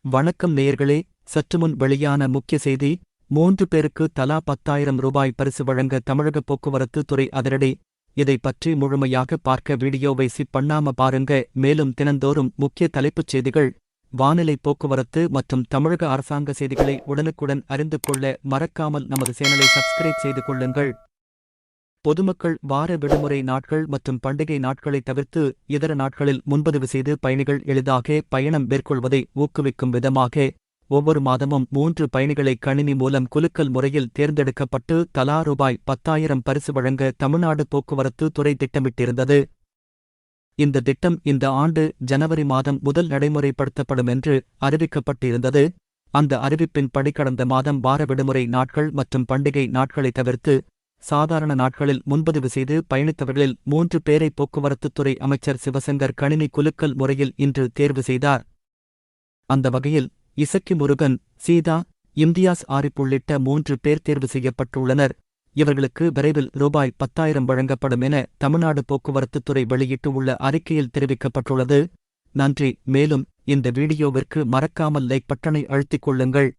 வணக்கம் நேயர்களே. சற்றுமுன் வெளியான முக்கிய செய்தி. 3 பேருக்கு தலா 10,000 ரூபாய் பரிசு வழங்க தமிழக போக்குவரத்து துறை அதிரடி. இதை பற்றி முழுமையாக பார்க்க வீடியோவை ஸ்கிப் பண்ணாம பாருங்க. மேலும் தினந்தோறும் முக்கிய தலைப்புச் செய்திகள், வானிலை, போக்குவரத்து மற்றும் தமிழக அரசாங்க செய்திகளை உடனுக்குடன் அறிந்து கொள்ள மறக்காமல் நமது சேனலை சப்ஸ்கிரைப் செய்து கொள்ளுங்கள். பொதுமக்கள் வார விடுமுறை நாட்கள் மற்றும் பண்டிகை நாட்களை தவிர்த்து இதர நாட்களில் முன்பதிவு செய்து பயணிகள் எளிதாக பயணம் மேற்கொள்வதை ஊக்குவிக்கும் விதமாக ஒவ்வொரு மாதமும் 3 பயணிகளை கணினி மூலம் குலுக்கல் முறையில் தேர்ந்தெடுக்கப்பட்டு தலா ரூபாய் 10,000 பரிசு வழங்க தமிழ்நாடு போக்குவரத்து துறை திட்டமிட்டிருந்தது. இந்த திட்டம் இந்த ஆண்டு ஜனவரி மாதம் முதல் நடைமுறைப்படுத்தப்படும் என்று அறிவிக்கப்பட்டிருந்தது. அந்த அறிவிப்பின்படி கடந்த மாதம் வார விடுமுறை நாட்கள் மற்றும் பண்டிகை நாட்களை தவிர்த்து சாதாரண நாட்களில் முன்பதிவு செய்து பயணித்தவர்களில் 3 பேரை போக்குவரத்துத்துறை அமைச்சர் சிவசங்கர் கணினி குலுக்கல் முறையில் இன்று தேர்வு செய்தார். அந்த வகையில் இசக்கி முருகன், சீதா, இம்தியாஸ் ஆரிப் உள்ளிட்ட 3 பேர் தேர்வு செய்யப்பட்டுள்ளனர். இவர்களுக்கு விரைவில் ரூபாய் 10,000 வழங்கப்படும் என தமிழ்நாடு போக்குவரத்துத்துறை வெளியிட்டு உள்ள அறிக்கையில் தெரிவிக்கப்பட்டுள்ளது. நன்றி. மேலும் இந்த வீடியோவிற்கு மறக்காமல் லைக் பட்டனை அழுத்திக் கொள்ளுங்கள்.